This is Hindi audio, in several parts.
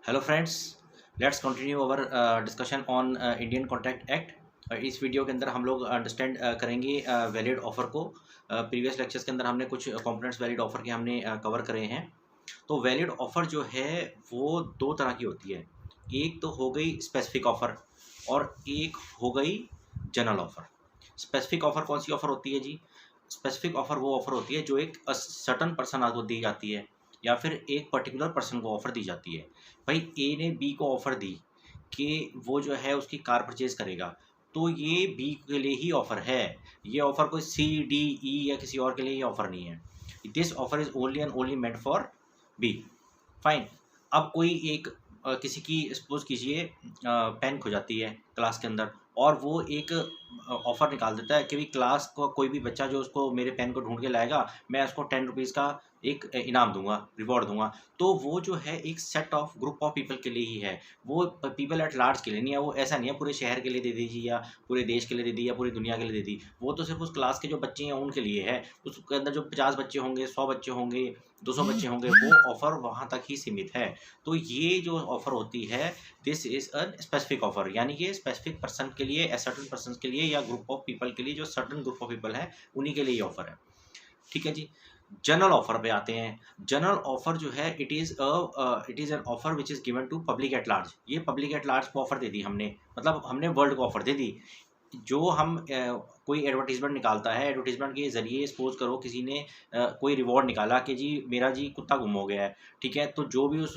Hello friends, let's continue our discussion on Indian contract act. इस वीडियो के अंदर हम लोग अंडरस्टैंड करेंगे वैलिड ऑफर को। प्रीवियस लेक्चर्स के अंदर हमने कुछ कंपोनेंट्स वैलिड ऑफर के हमने कवर करे हैं। तो वैलिड ऑफर जो है वो दो तरह की होती है। एक तो हो गई स्पेसिफिक ऑफर और एक हो गई जनरल ऑफर। स्पेसिफिक ऑफर कौन सी ऑफर होती है जी? स्पेसिफिक ऑफर वो ऑफर होती है जो एक सर्टन पर्सन को दी जाती है या फिर एक पर्टिकुलर पर्सन को ऑफर दी जाती है। भाई ए ने बी को ऑफर दी कि वो जो है उसकी कार परचेज करेगा, तो ये बी के लिए ही ऑफर है। ये ऑफर कोई सी डी ई या किसी और के लिए ये ऑफर नहीं है। This offer is only and only meant for B. Fine. अब कोई एक किसी की सपोज कीजिए पेन खो जाती है क्लास के अंदर, और वो एक ऑफ़र निकाल देता है कि भाई क्लास को कोई भी बच्चा जो उसको मेरे पेन को ढूंढ के लाएगा, मैं उसको 10 रुपीज़ का एक इनाम दूंगा, रिवॉर्ड दूंगा। तो वो जो है एक set of group of people के लिए ही है, वो पीपल एट लार्ज के लिए नहीं है। वो ऐसा नहीं है पूरे शहर के लिए दे दीजिए या पूरे देश के लिए दे दी या पूरी दुनिया के लिए दे दी। वो तो सिर्फ उस क्लास के जो बच्चे हैं उनके लिए है। उसके अंदर जो 50 बच्चे होंगे, 100 बच्चे होंगे, 200 बच्चे होंगे, वो ऑफ़र वहाँ तक ही सीमित है। तो ये जो ऑफ़र होती है, this is a specific offer, यानी कि स्पेसिफिक पर्सन के लिए, सर्टेन पर्सन के लिए या ग्रुप ऑफ पीपल के लिए, जो सर्टेन ग्रुप ऑफ पीपल है उन्हीं के लिए ये ऑफ़र है। ठीक है जी। जनरल ऑफ़र पे आते हैं। जनरल ऑफ़र जो है it is an offer which is given to public at large. ये पब्लिक एट लार्ज को ऑफ़र दे दी हमने, मतलब हमने वर्ल्ड को ऑफ़र दे दी। जो हम कोई एडवर्टाइज़मेंट निकालता है, एडवर्टाइज़मेंट के ज़रिए सपोज़ करो किसी ने कोई रिवॉर्ड निकाला कि जी मेरा जी कुत्ता गुम हो गया है, ठीक है? तो जो भी उस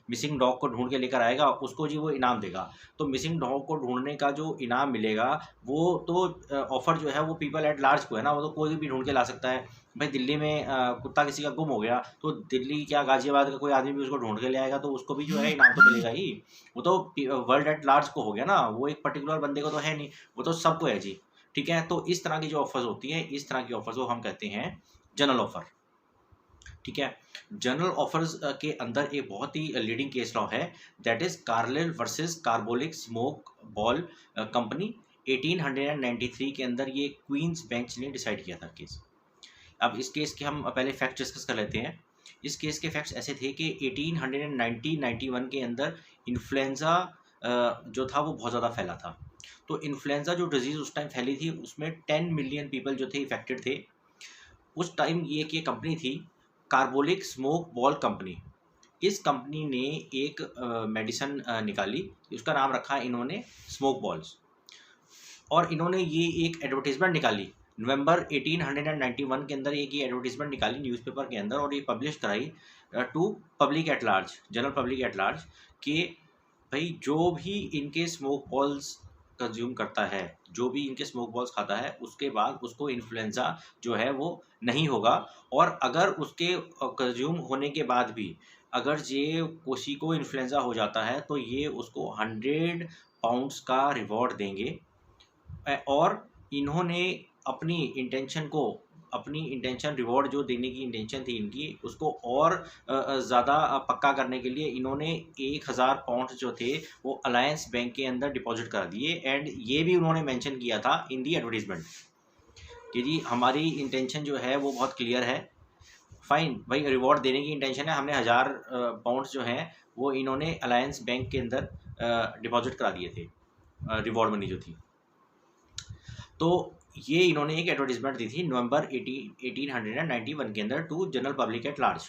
मिसिंग डॉग को ढूँढ के लेकर आएगा, उसको जी वो इनाम देगा। तो मिसिंग डॉग को ढूँढने का जो इनाम मिलेगा, वो तो ऑफ़र जो है वो पीपल एट लार्ज को है ना, वो तो कोई भी ढूँढ के ला सकता है। भाई दिल्ली में कुत्ता किसी का गुम हो गया, तो दिल्ली क्या गाज़ियाबाद का कोई आदमी भी उसको ढूँढ के ले आएगा, तो उसको भी जो है इनाम तो मिलेगा ही। वो तो वर्ल्ड एट लार्ज को हो गया ना, वो एक पर्टिकुलर बंदे को तो है नहीं, वो तो सबको है जी। ठीक है? तो इस तरह की जो ऑफ़र्स होती हैं, इस तरह की ऑफ़र्स को हम कहते हैं जनरल ऑफ़र। ठीक है? जनरल ऑफ़र्स के अंदर एक बहुत ही लीडिंग केस लॉ है, that is Carlill versus carbolic smoke ball company. 1893 के अंदर ये क्वींस बेंच ने डिसाइड किया था केस। अब इस केस के हम पहले फैक्ट डिस्कस कर लेते हैं। इस केस के फैक्ट्स ऐसे थे कि 1891 के अंदर इन्फ्लुएंज़ा जो था वो बहुत ज़्यादा फैला था। तो इन्फ्लुएंज़ा जो डिज़ीज़ उस टाइम फैली थी, उसमें 10 मिलियन पीपल जो थे इफ़ेक्टेड थे। उस टाइम ये कंपनी थी कार्बोलिक स्मोक बॉल कंपनी। इस कंपनी ने एक मेडिसिन निकाली, उसका नाम रखा इन्होंने स्मोक बॉल्स। और इन्होंने ये एक एडवर्टाइजमेंट निकाली नवंबर 1891 के अंदर, एक ये एडवर्टाइजमेंट निकाली न्यूज़पेपर के अंदर और ये पब्लिश कराई to public at large, general public at large, कि भाई जो भी इनके स्मोक बॉल्स कंज्यूम करता है, जो भी इनके स्मोक बॉल्स खाता है, उसके बाद उसको इन्फ्लुएंज़ा जो है वो नहीं होगा। और अगर उसके कंज्यूम होने के बाद भी अगर ये किसी को इन्फ्लुएंज़ा हो जाता है, तो ये उसको 100 पाउंड्स का रिवॉर्ड देंगे। और इन्होंने अपनी इंटेंशन को, अपनी इंटेंशन रिवॉर्ड जो देने की इंटेंशन थी इनकी, उसको और ज़्यादा पक्का करने के लिए इन्होंने 1000 पाउंड जो थे वो अलायंस बैंक के अंदर डिपॉजिट कर दिए। एंड ये भी उन्होंने मेंशन किया था इन दी एडवर्टीजमेंट कि जी हमारी इंटेंशन जो है वो बहुत क्लियर है। फाइन, भाई रिवॉर्ड देने की इंटेंशन है, हमने 1000 पाउंड्स जो हैं वो इन्होंने अलायंस बैंक के अंदर डिपॉजिट करा दिए थे, रिवॉर्ड मनी जो थी। तो ये इन्होंने एक एडवर्टाइजमेंट दी थी नवंबर 1891 के अंदर to general public at large.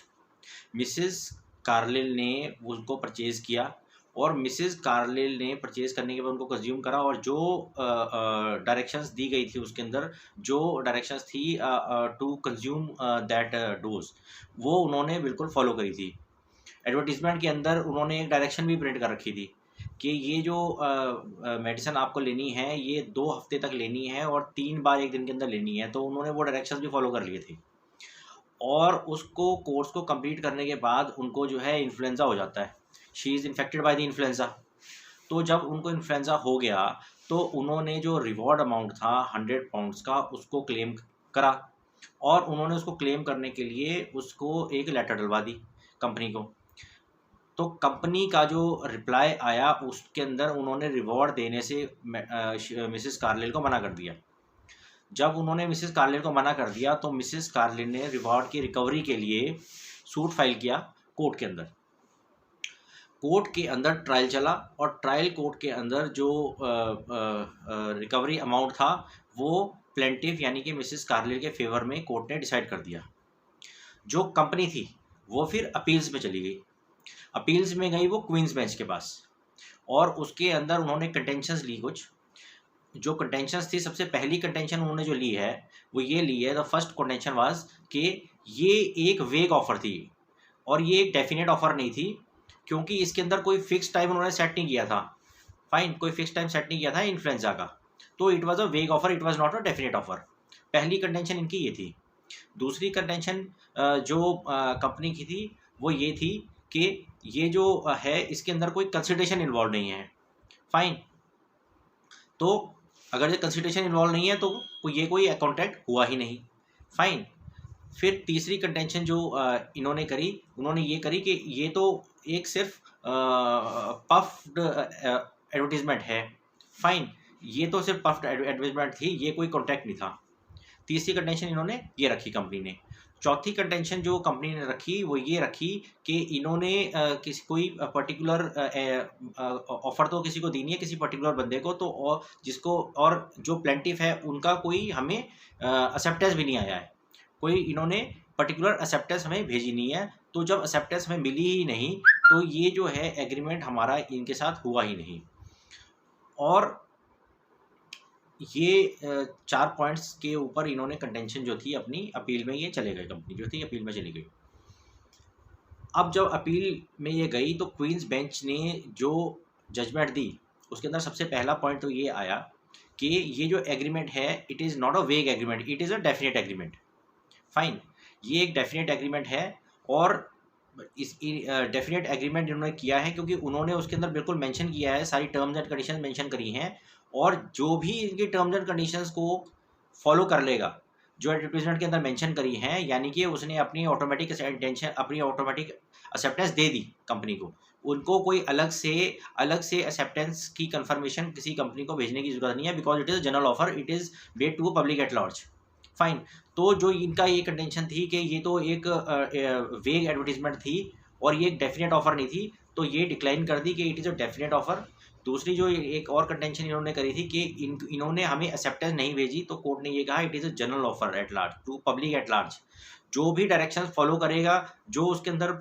Mrs Carlill ने उसको परचेज़ किया, और मिसेस कार्लिल ने परचेज़ करने के बाद उनको कंज्यूम करा, और जो डायरेक्शंस दी गई थी उसके अंदर, जो डायरेक्शंस थी टू कंज्यूम दैट डोज, वो उन्होंने बिल्कुल फॉलो करी थी। एडवर्टाइजमेंट के अंदर उन्होंने एक डायरेक्शन भी प्रिंट कर रखी थी कि ये जो मेडिसिन आपको लेनी है, ये 2 हफ्ते तक लेनी है और 3 बार 1 दिन के अंदर लेनी है। तो उन्होंने वो डायरेक्शंस भी फॉलो कर लिए थे। और उसको कोर्स को कंप्लीट करने के बाद उनको जो है इन्फ्लुएंज़ा हो जाता है। She is infected by the influenza. तो जब उनको इन्फ्लुएंज़ा हो गया, तो उन्होंने जो रिवॉर्ड अमाउंट था 100 पाउंड्स का, उसको क्लेम करा। और उन्होंने उसको क्लेम करने के लिए उसको एक लेटर डलवा दी कंपनी को। तो कंपनी का जो रिप्लाई आया उसके अंदर उन्होंने रिवॉर्ड देने से मिसेस कार्लिल को मना कर दिया। जब उन्होंने मिसेस कार्लिल को मना कर दिया, तो मिसेस कार्लिल ने रिवॉर्ड की रिकवरी के लिए सूट फाइल किया कोर्ट के अंदर। कोर्ट के अंदर ट्रायल चला और ट्रायल कोर्ट के अंदर जो रिकवरी अमाउंट था वो प्लेंटिफ यानी कि मिसेस कार्लिल के फेवर में कोर्ट ने डिसाइड कर दिया। जो कंपनी थी वो फिर अपील्स में चली गई, अपील्स में गई वो क्वींस बेंच के पास, और उसके अंदर उन्होंने कंटेंशंस ली। कुछ जो कंटेंशंस थी, सबसे पहली कंटेंशन उन्होंने जो ली है वो ये ली है, द फर्स्ट कंटेंशन वाज कि ये एक वेग ऑफर थी और ये एक डेफिनेट ऑफर नहीं थी, क्योंकि इसके अंदर कोई फिक्स टाइम उन्होंने सेट नहीं किया था। फाइन, कोई फिक्स टाइम सेट नहीं किया था इन्फ्लुएंजा का, तो इट वाज अ वेग offer, it was not a definite offer. पहली कंटेंशन इनकी ये थी। दूसरी कंटेंशन जो कंपनी की थी वो ये थी कि ये जो है इसके अंदर कोई कंसिडरेशन इन्वॉल्व नहीं है। फाइन, तो अगर ये कंसिडरेशन इन्वॉल्व नहीं है तो ये कोई कॉन्ट्रैक्ट हुआ ही नहीं। फाइन, फिर तीसरी कंटेंशन जो इन्होंने करी, उन्होंने ये करी कि ये तो एक सिर्फ पफ्ड एडवर्टीजमेंट है। फाइन, ये तो सिर्फ पफ्ड एडवर्टीजमेंट थी, ये कोई कॉन्ट्रैक्ट नहीं था। तीसरी कंटेंशन इन्होंने ये रखी कंपनी ने। चौथी कंटेंशन जो कंपनी ने रखी वो ये रखी कि इन्होंने किसी कोई पर्टिकुलर ऑफर तो किसी को दी नहीं है, किसी पर्टिकुलर बंदे को, तो और जिसको और जो प्लेंटिफ है उनका कोई हमें एक्सेप्टेंस भी नहीं आया है, कोई इन्होंने पर्टिकुलर एक्सेप्टेंस हमें भेजी नहीं है। तो जब एक्सेप्टेंस हमें मिली ही नहीं तो ये जो है एग्रीमेंट हमारा इनके साथ हुआ ही नहीं। और ये 4 पॉइंट्स के ऊपर इन्होंने कंटेंशन जो थी अपनी अपील में ये चले गए, कंपनी जो थी अपील में चली गई। अब जब अपील में ये गई तो क्वींस बेंच ने जो जजमेंट दी उसके अंदर सबसे पहला पॉइंट तो ये आया कि ये जो एग्रीमेंट है इट इज़ नॉट अ वेग agreement, it is a definite agreement. Fine, ये एक डेफिनेट एग्रीमेंट है, और इस डेफिनेट एग्रीमेंट इन्होंने किया है क्योंकि उन्होंने उसके अंदर बिल्कुल मेंशन किया है, सारी टर्म्स एंड कंडीशंस मेंशन करी हैं, और जो भी इनकी टर्म्स एंड कंडीशंस को फॉलो कर लेगा जो एडवर्टीजमेंट के अंदर मेंशन करी हैं, यानी कि उसने अपनी ऑटोमेटिक इंटेंशन, अपनी ऑटोमेटिक एक्सेप्टेंस दे दी कंपनी को, उनको कोई अलग से एक्सेप्टेंस की कंफर्मेशन किसी कंपनी को भेजने की जरूरत नहीं है, because it is general offer, it is made to public at large. Fine, तो जो इनका ये कंटेंशन थी कि ये तो एक वेग एडवर्टीजमेंट थी और ये एक डेफिनेट ऑफर नहीं थी, तो ये डिक्लाइन कर दी कि it is a definite offer. दूसरी जो एक और कंटेंशन इन्होंने करी थी कि इन्होंने हमें एक्सेप्टेंस नहीं भेजी, तो कोर्ट ने ये कहा it is a general offer at large to public at large. जो भी डायरेक्शंस फॉलो करेगा, जो उसके अंदर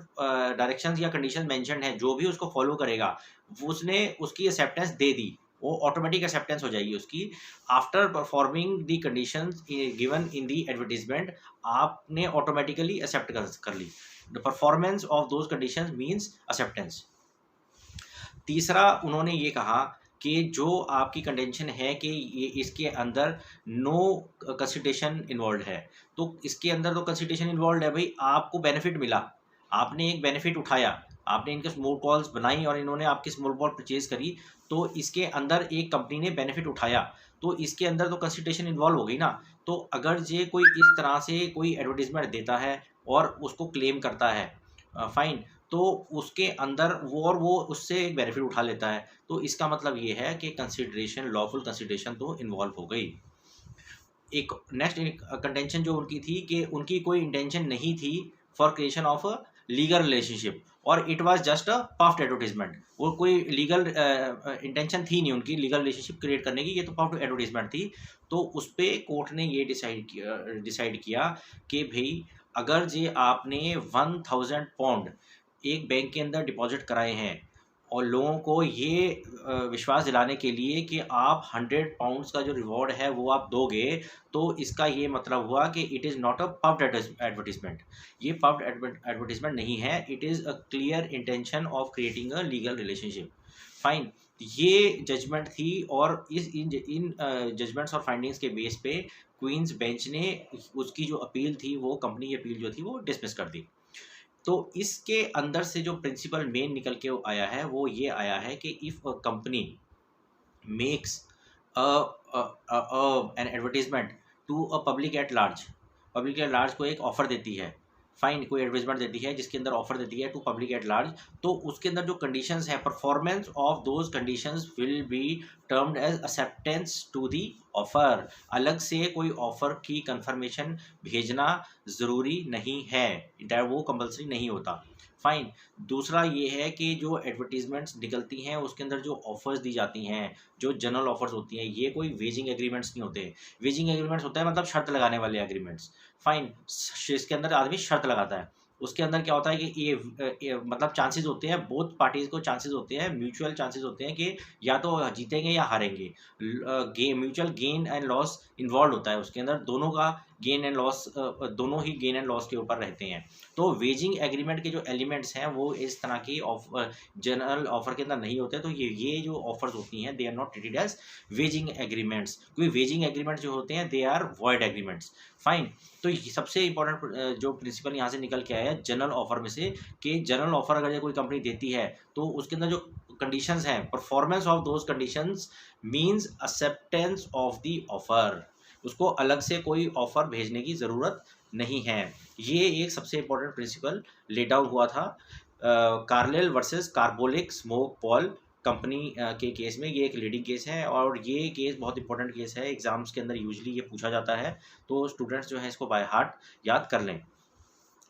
डायरेक्शंस या कंडीशन मेंशन्ड है, जो भी उसको फॉलो करेगा उसने उसकी एक्सेप्टेंस दे दी, वो ऑटोमेटिक एक्सेप्टेंस हो जाएगी उसकी। After performing the conditions given in the advertisement, आपने ऑटोमेटिकली एक्सेप्ट कर ली। The performance of those conditions means acceptance. तीसरा उन्होंने ये कहा कि जो आपकी कंटेंशन है कि ये इसके अंदर नो कंसिडरेशन इन्वॉल्व है, तो इसके अंदर तो कंसिडरेशन इन्वॉल्व है भाई, आपको बेनिफिट मिला, आपने एक बेनिफिट उठाया, आपने इनके स्मॉल कॉल्स बनाई और इन्होंने आपकी स्मॉल बॉल परचेज करी, तो इसके अंदर एक कंपनी ने बेनिफिट उठाया, तो इसके अंदर तो कंसिडरेशन इन्वॉल्व हो गई ना। तो अगर ये कोई इस तरह से कोई एडवर्टीजमेंट देता है और उसको क्लेम करता है, फाइन, तो उसके अंदर वो उससे एक बेनिफिट उठा लेता है, तो इसका मतलब ये है कि कंसिडरेशन, लॉफुल कंसिडरेशन तो इन्वॉल्व हो गई। एक नेक्स्ट कंटेंशन जो उनकी थी कि उनकी कोई इंटेंशन नहीं थी for creation of a legal relationship, और it was just a puffed advertisement. वो कोई लीगल इंटेंशन थी नहीं उनकी लीगल रिलेशनशिप क्रिएट करने की, ये तो पफ्ड एडवर्टीजमेंट थी। तो उस पर कोर्ट ने ये डिसाइड किया कि भाई अगर जे आपने 1000 पाउंड एक बैंक के अंदर डिपॉजिट कराए हैं और लोगों को ये विश्वास दिलाने के लिए कि आप 100 पाउंड्स का जो रिवॉर्ड है वो आप दोगे, तो इसका ये मतलब हुआ कि it is not a puffed advertisement. ये पफ्ड एडवर्टीजमेंट नहीं है, it is a clear intention of creating a legal relationship. Fine, ये जजमेंट थी, और इन जजमेंट्स और फाइंडिंग्स के बेस पे क्वींस बेंच ने उसकी जो अपील थी, वो कंपनी की अपील जो थी वो डिसमिस कर दी। तो इसके अंदर से जो प्रिंसिपल मेन निकल के आया है वो ये आया है कि if a company makes an advertisement to a public at large को एक ऑफर देती है, फाइन, कोई एडवर्टीजमेंट देती है जिसके अंदर ऑफर देती है टू पब्लिक एट लार्ज, तो उसके अंदर जो कंडीशंस है, performance of those conditions will be termed as acceptance to the offer. अलग से कोई ऑफर की कंफर्मेशन भेजना ज़रूरी नहीं है, वो कंपल्सरी नहीं होता। फाइन। दूसरा ये है कि जो एडवर्टीजमेंट्स निकलती हैं उसके अंदर जो ऑफर्स दी जाती हैं, जो जनरल ऑफर्स होती हैं, ये कोई वेजिंग एग्रीमेंट्स नहीं होते। वेजिंग एग्रीमेंट्स होता है मतलब शर्त लगाने वाले एग्रीमेंट्स। फाइन। इसके अंदर आदमी शर्त लगाता है। उसके अंदर क्या होता है कि ये मतलब चांसेस होते हैं, बोथ पार्टीज को चांसेस होते हैं, म्यूचुअल चांसेस होते हैं कि या तो जीतेंगे या हारेंगे। Mutual gain and loss involve होता है उसके अंदर, दोनों का गेन एंड लॉस, दोनों ही गेन एंड लॉस के ऊपर रहते हैं। तो वेजिंग एग्रीमेंट के जो एलिमेंट्स हैं वो इस तरह की जनरल ऑफर के अंदर नहीं होते। तो ये जो ऑफर्स होती हैं they are not treated as wagering agreements, क्योंकि वेजिंग एग्रीमेंट जो होते हैं they are void agreements. Fine. तो ये सबसे इंपॉर्टेंट जो प्रिंसिपल यहाँ से निकल के आया है जनरल ऑफर में से, कि जनरल ऑफर अगर कोई कंपनी देती है तो उसके अंदर जो कंडीशंस हैं, performance of those conditions means acceptance of the offer. उसको अलग से कोई ऑफर भेजने की ज़रूरत नहीं है। ये एक सबसे इंपॉर्टेंट प्रिंसिपल लेट आउट हुआ था कार्लेल versus carbolic smoke Paul company के केस में। ये एक लीडिंग केस है और ये केस बहुत इंपॉर्टेंट केस है, एग्जाम्स के अंदर यूजली ये पूछा जाता है। तो स्टूडेंट्स जो है इसको बाय हार्ट याद कर लें।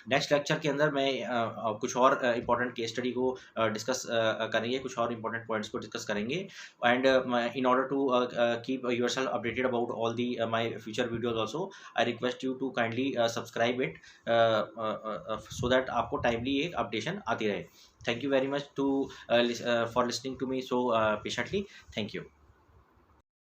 नेक्स्ट लेक्चर के अंदर मैं कुछ और इंपॉर्टेंट केस स्टडी को डिस्कस करेंगे, कुछ और इंपॉर्टेंट पॉइंट्स को डिस्कस करेंगे। And in order to keep yourself updated about all the my future videos also, I request you to kindly subscribe it so that आपको टाइमली एक अपडेशन आती रहे। Thank you very much to for listening to me so patiently. Thank you.